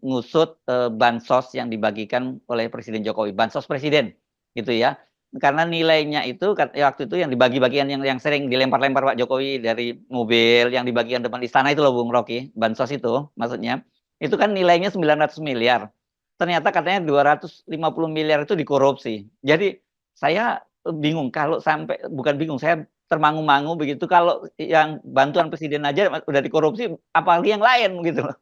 ngusut bansos yang dibagikan oleh Presiden Jokowi, bansos presiden, gitu ya. Karena nilainya itu waktu itu yang dibagi-bagikan yang sering dilempar-lempar Pak Jokowi dari mobil yang dibagikan depan istana itu loh Bung Rocky, bansos itu maksudnya. Itu kan nilainya 900 miliar. Ternyata katanya 250 miliar itu dikorupsi. Jadi saya bingung kalau sampai bukan bingung, saya termangu-mangu begitu kalau yang bantuan presiden aja udah dikorupsi, apalagi yang lain gitu loh.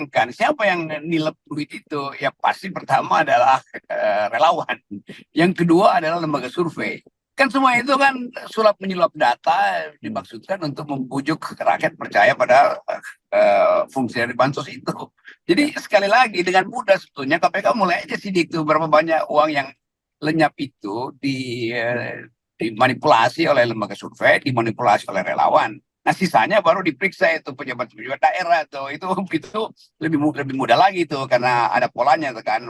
Kan siapa yang nilep duit itu? Ya pasti pertama adalah relawan, yang kedua adalah lembaga survei. Kan semua itu kan sulap menyulap data dimaksudkan untuk membujuk rakyat percaya pada fungsi dari bansos itu. Jadi sekali lagi dengan mudah sebetulnya KPK mulai aja sidik tuh berapa banyak uang yang lenyap itu dimanipulasi oleh lembaga survei, dimanipulasi oleh relawan. Nah sisanya baru diperiksa itu pejabat-pejabat daerah tuh, itu lebih mudah lagi tuh karena ada polanya tuh kan,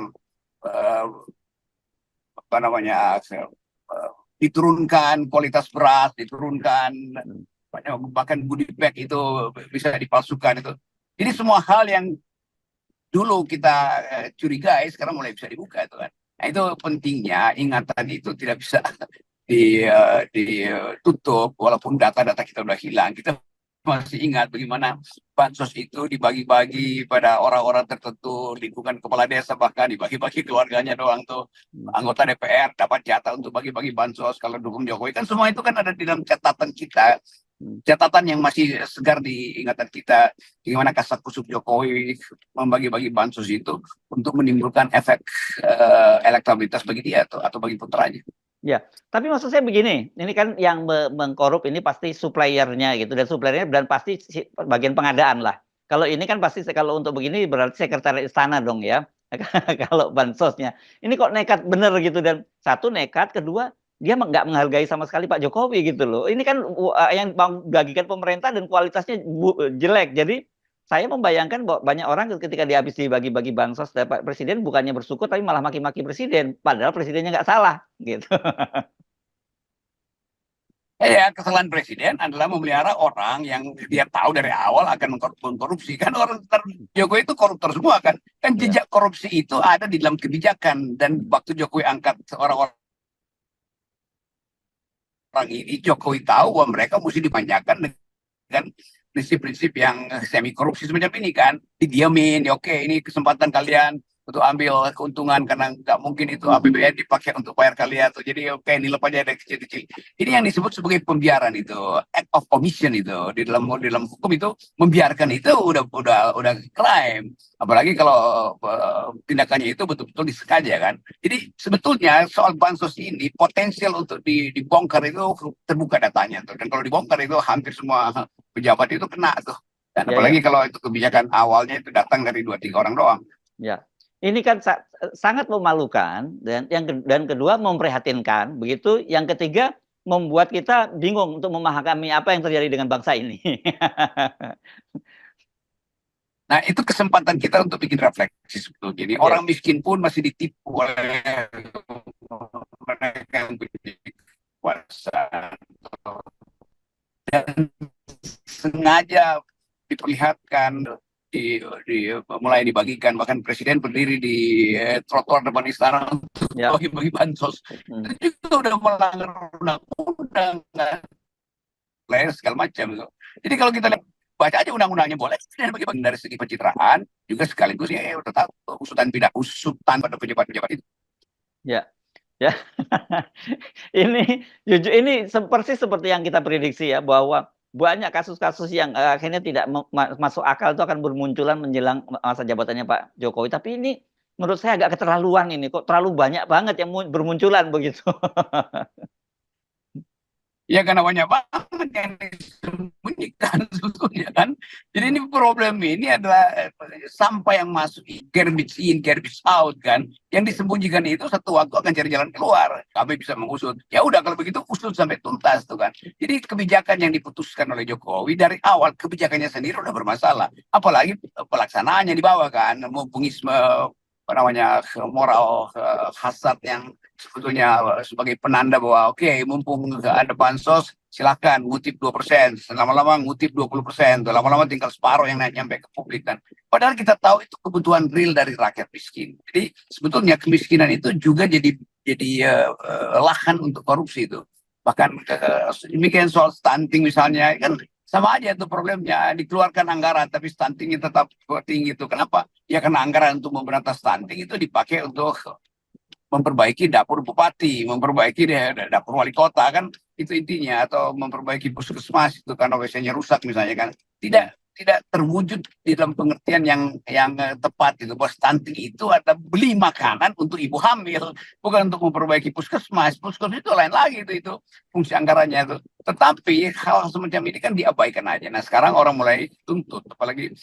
apa namanya, diturunkan kualitas beras, diturunkan bahkan goodie bag itu bisa dipalsukan itu. Jadi semua hal yang dulu kita curigai sekarang mulai bisa dibuka itu kan. Nah itu pentingnya ingatan itu tidak bisa ditutup walaupun data-data kita udah hilang. Kita masih ingat bagaimana bansos itu dibagi-bagi pada orang-orang tertentu, lingkungan kepala desa bahkan dibagi-bagi keluarganya doang tuh. Anggota DPR dapat jatah untuk bagi-bagi bansos kalau dukung Jokowi. Kan semua itu kan ada di dalam catatan kita, catatan yang masih segar di ingatan kita, bagaimana kasakusuk Jokowi membagi-bagi bansos itu untuk menimbulkan efek elektabilitas bagi dia atau bagi putranya. Ya, tapi maksud saya begini, ini kan yang mengkorup ini pasti suppliernya gitu, dan suppliernya dan pasti bagian pengadaan lah. Kalau ini kan pasti kalau untuk begini berarti sekretariat istana dong ya. Kalau bansosnya, ini kok nekat bener gitu, dan satu nekat, kedua dia nggak menghargai sama sekali Pak Jokowi gitu loh. Ini kan yang bagikan pemerintah dan kualitasnya jelek. Jadi saya membayangkan bahwa banyak orang ketika habis dibagi-bagi bansos dapat presiden bukannya bersyukur tapi malah maki-maki presiden, padahal presidennya nggak salah gitu. Ya, kesalahan presiden adalah memelihara orang yang dia tahu dari awal akan mengkorupsi. Kan orang Jokowi itu koruptor semua kan. Kan Ya. jejak korupsi itu ada di dalam kebijakan. Dan waktu Jokowi angkat orang-orang ini, Jokowi tahu bahwa mereka mesti dipanjakan dengan prinsip-prinsip yang semi korupsi semacam ini kan. Didiamin, ya oke ini kesempatan kalian untuk ambil keuntungan karena nggak mungkin itu APBN dipakai untuk bayar kalian tuh. Jadi oke nilai aja ada kecil-kecil. Ini yang disebut sebagai pembiaran itu, act of omission itu di dalam hukum itu, membiarkan itu udah crime. Apalagi kalau tindakannya itu betul-betul disengaja kan. Jadi sebetulnya soal bansos ini potensial untuk dibongkar itu terbuka datanya tuh. Dan kalau dibongkar itu hampir semua pejabat itu kena tuh. Dan Ya, apalagi ya, kalau itu kebijakan awalnya itu datang dari 2-3 orang doang. ya. Ini kan sangat memalukan, dan dan kedua memprihatinkan, begitu. Yang ketiga membuat kita bingung untuk memahami apa yang terjadi dengan bangsa ini. Nah, itu kesempatan kita untuk bikin refleksi sebetulnya. Ini Ya, orang miskin pun masih ditipu oleh mereka yang punya kuasa. Dan sengaja diperlihatkan, mulai dibagikan, bahkan presiden berdiri di trotoar depan istana untuk ya. bagi-bagi bansos. Itu juga udah melanggar undang-undang kan, segala macam. Jadi kalau kita lihat, baca aja undang-undangnya boleh dan bagi-bagi dari segi pencitraan juga sekaligus ya udah tahu usutan pada pejabat-pejabat itu. Ya, ya. Ini jujur ini persis seperti yang kita prediksi ya, bahwa banyak kasus-kasus yang akhirnya tidak masuk akal itu akan bermunculan menjelang masa jabatannya Pak Jokowi. Tapi ini menurut saya agak keterlaluan, ini kok terlalu banyak banget yang bermunculan begitu. Ya karena banyak banget yang disembunyikan sebetulnya kan. Jadi ini problem ini adalah sampah yang masuk, garbage in, garbage out kan. Yang disembunyikan itu satu waktu akan cari jalan keluar. Kami bisa mengusut. Ya udah kalau begitu usut sampai tuntas tuh kan. Jadi kebijakan yang diputuskan oleh Jokowi dari awal, kebijakannya sendiri udah bermasalah. Apalagi pelaksanaannya di bawah kan, mempungisme apa namanya, moral hasad yang sebetulnya sebagai penanda bahwa oke, mumpung nggak ada bansos, silakan ngutip 2%, lama-lama ngutip 20%, lama-lama tinggal separuh yang naik nyampe ke publik kan. Padahal kita tahu itu kebutuhan real dari rakyat miskin. Jadi sebetulnya kemiskinan itu juga lahan untuk korupsi itu. Bahkan demikian soal stunting misalnya kan sama aja itu problemnya, dikeluarkan anggaran tapi stuntingnya tetap tinggi itu. Kenapa? Ya karena anggaran untuk memberantas stunting itu dipakai untuk memperbaiki dapur bupati, memperbaiki dapur wali kota kan itu intinya, atau memperbaiki puskesmas itu karena WC-nya rusak misalnya kan. Tidak terwujud di dalam pengertian yang tepat itu, bahwa stunting itu ada beli makanan untuk ibu hamil, bukan untuk memperbaiki puskesmas. Puskesmas itu lain lagi itu fungsi anggarannya itu. Tetapi hal semacam ini kan diabaikan aja. Nah sekarang orang mulai tuntut, apalagi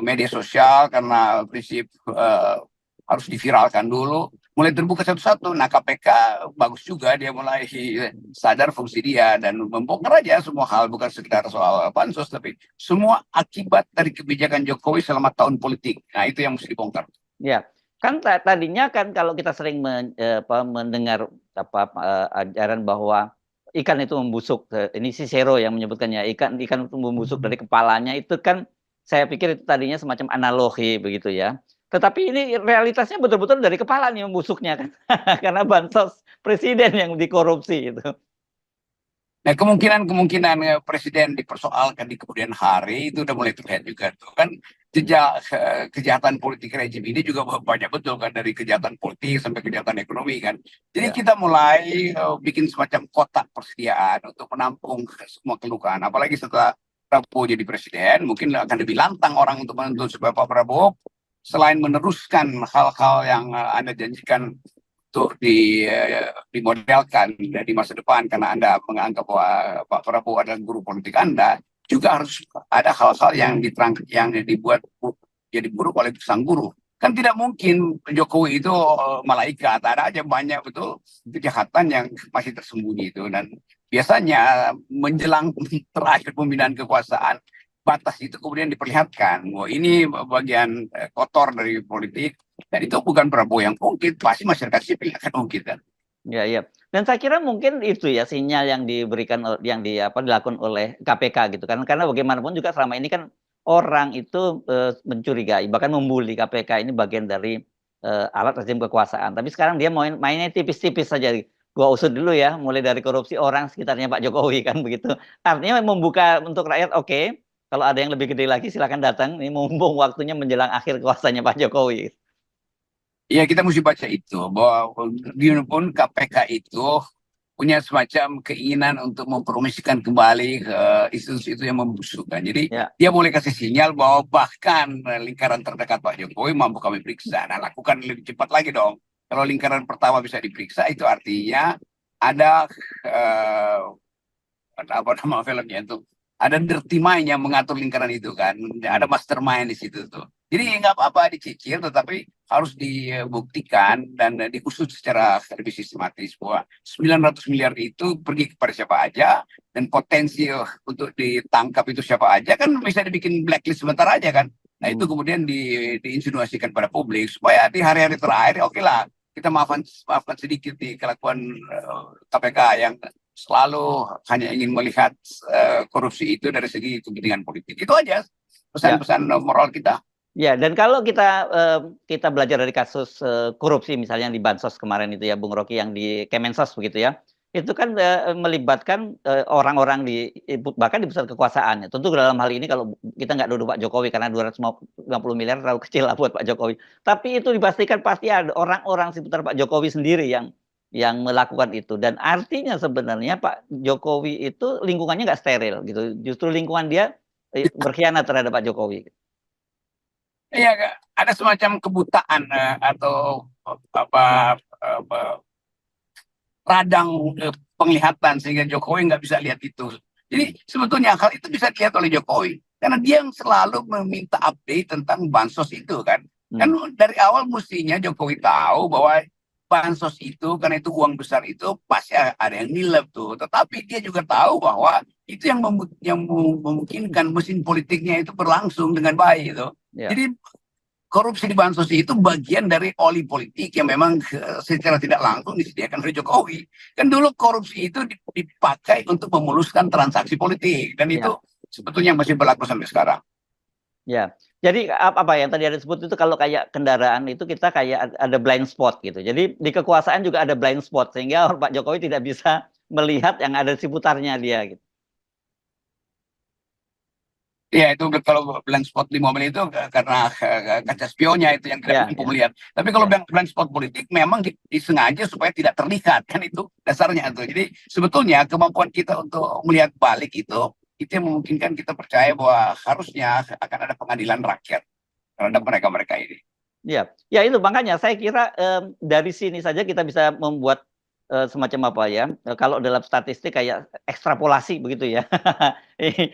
media sosial karena prinsip harus diviralkan dulu, mulai terbuka satu-satu. Nah KPK bagus juga, dia mulai sadar fungsi dia dan membongkar aja semua hal, bukan sekedar soal bansos, tapi semua akibat dari kebijakan Jokowi selama tahun politik. Nah itu yang mesti dibongkar. Ya, kan tadinya kan kalau kita sering mendengar ajaran bahwa ikan itu membusuk, ini Cicero yang menyebutkannya, ikan itu membusuk dari kepalanya, itu kan saya pikir itu tadinya semacam analogi begitu ya. Tetapi ini realitasnya betul-betul dari kepala nih membusuknya kan, karena bansos presiden yang dikorupsi itu. Nah kemungkinan presiden dipersoalkan di kemudian hari itu udah mulai terlihat juga tuh kan. Jejak kejahatan politik rejim ini juga banyak betul kan, dari kejahatan politik sampai kejahatan ekonomi kan. Jadi kita mulai bikin semacam kotak persediaan untuk menampung semua keluhan. Apalagi setelah Prabowo jadi presiden, mungkin akan lebih lantang orang untuk menuntut supaya Pak Prabowo selain meneruskan hal-hal yang Anda janjikan untuk dimodelkan di masa depan, karena Anda menganggap bahwa Pak Prabowo adalah guru politik Anda, juga harus ada hal-hal yang dibuat jadi buruk oleh sang guru. Kan tidak mungkin Jokowi itu malaikat, ada aja banyak betul kejahatan yang masih tersembunyi itu. Dan biasanya menjelang terakhir pembinaan kekuasaan, batas itu kemudian diperlihatkan. Wah, ini bagian kotor dari politik, dan itu bukan Prabowo yang ungkit, pasti masyarakat sipil akan ungkit kan. Ya, iya. Dan saya kira mungkin itu ya sinyal yang diberikan, yang dilakukan oleh KPK gitu kan. Karena bagaimanapun juga selama ini kan orang itu mencurigai, bahkan membuli KPK ini bagian dari alat rezim kekuasaan. Tapi sekarang dia mainnya tipis-tipis saja. Gua usut dulu ya, mulai dari korupsi orang sekitarnya Pak Jokowi kan begitu. Artinya membuka untuk rakyat, oke. Kalau ada yang lebih gede lagi silakan datang. Ini mumpung waktunya menjelang akhir kuasanya Pak Jokowi. Iya, kita mesti baca itu, bahwa pun KPK itu punya semacam keinginan untuk mempromosikan kembali ke institusi itu yang membusukkan. Jadi Ya. dia boleh kasih sinyal bahwa bahkan lingkaran terdekat Pak Jokowi mampu kami periksa. Nah, lakukan lebih cepat lagi dong. Kalau lingkaran pertama bisa diperiksa, itu artinya ada apa nama filmnya itu, ada dirty mind yang mengatur lingkaran itu kan, ada mastermind di situ tuh. Jadi nggak apa-apa dicicil, tetapi harus dibuktikan dan diusut secara lebih sistematis bahwa 900 miliar itu pergi kepada siapa aja, dan potensi untuk ditangkap itu siapa aja, kan bisa dibikin blacklist sebentar aja kan. Nah itu kemudian diinsinuasikan pada publik supaya di hari-hari terakhir oke lah kita maafkan sedikit di kelakuan KPK yang selalu hanya ingin melihat korupsi itu dari segi kepentingan politik. Itu aja pesan-pesan moral kita. Ya, dan kalau kita belajar dari kasus korupsi misalnya di Bansos kemarin itu ya, Bung Rocky, yang di Kemensos begitu ya, itu kan melibatkan orang-orang bahkan di pusat kekuasaan. Ya. Tentu dalam hal ini kalau kita nggak duduk Pak Jokowi karena 250 miliar terlalu kecil lah buat Pak Jokowi. Tapi itu dipastikan pasti ada orang-orang seputar Pak Jokowi sendiri yang melakukan itu. Dan artinya sebenarnya Pak Jokowi itu lingkungannya nggak steril gitu. Justru lingkungan dia berkhianat terhadap Pak Jokowi. Iya, ada semacam kebutaan atau radang penglihatan sehingga Jokowi nggak bisa lihat itu. Jadi sebetulnya hal itu bisa dilihat oleh Jokowi karena dia yang selalu meminta update tentang bansos itu kan. Kan dari awal mestinya Jokowi tahu bahwa bansos itu, karena itu uang besar itu pasti ada yang nilep tuh. Tetapi dia juga tahu bahwa itu yang memungkinkan mesin politiknya itu berlangsung dengan baik itu. Ya. Jadi korupsi di bansos itu bagian dari oli politik yang memang secara tidak langsung disediakan oleh Jokowi. Kan dulu korupsi itu dipakai untuk memuluskan transaksi politik, dan itu Ya, sebetulnya masih berlaku sampai sekarang. ya. Jadi apa yang tadi ada disebut itu, kalau kayak kendaraan itu kita kayak ada blind spot gitu. Jadi di kekuasaan juga ada blind spot, sehingga Pak Jokowi tidak bisa melihat yang ada di seputarnya dia gitu. Ya itu kalau blind spot di mobil itu karena kaca spionnya itu yang tidak Ya, mampu ya, melihat. Tapi kalau ya. blind spot politik memang disengaja supaya tidak terlihat, kan itu dasarnya itu. Jadi sebetulnya kemampuan kita untuk melihat balik itu yang memungkinkan kita percaya bahwa harusnya akan ada pengadilan rakyat terhadap mereka-mereka ini. Ya, ya itu makanya saya kira dari sini saja kita bisa membuat semacam apa ya? Kalau dalam statistik kayak ekstrapolasi begitu ya.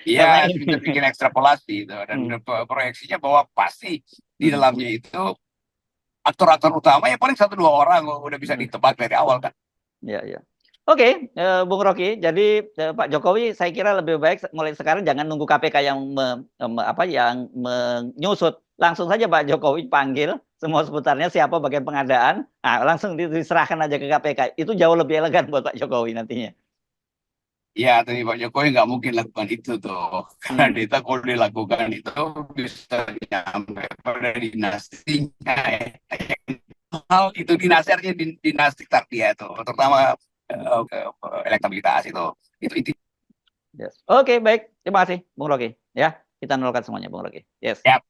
Iya, Karena kita ini. bikin ekstrapolasi itu, dan Hmm, proyeksinya bahwa pasti di hmm, dalamnya itu aktor-aktor utama ya paling 1-2 orang udah bisa hmm. ditebak dari awal kan. Ya, ya. Oke, Bung Rocky. Jadi Pak Jokowi, saya kira lebih baik mulai sekarang jangan nunggu KPK yang yang menyusut. Langsung saja Pak Jokowi panggil semua seputarnya siapa bagian pengadaan. Nah, langsung diserahkan aja ke KPK. Itu jauh lebih elegan buat Pak Jokowi nantinya. Ya, tapi Pak Jokowi nggak mungkin lakukan itu tuh. Karena Hmm. kita kalau dilakukan itu bisa nyampe pada dinastinya. Hal itu dinasirnya dinasti dia tuh, terutama elektabilitas itu inti. Yes. Oke, baik. Terima kasih, Bung Rocky. Ya, kita nolkan semuanya, Bung Rocky. Yes. Ya.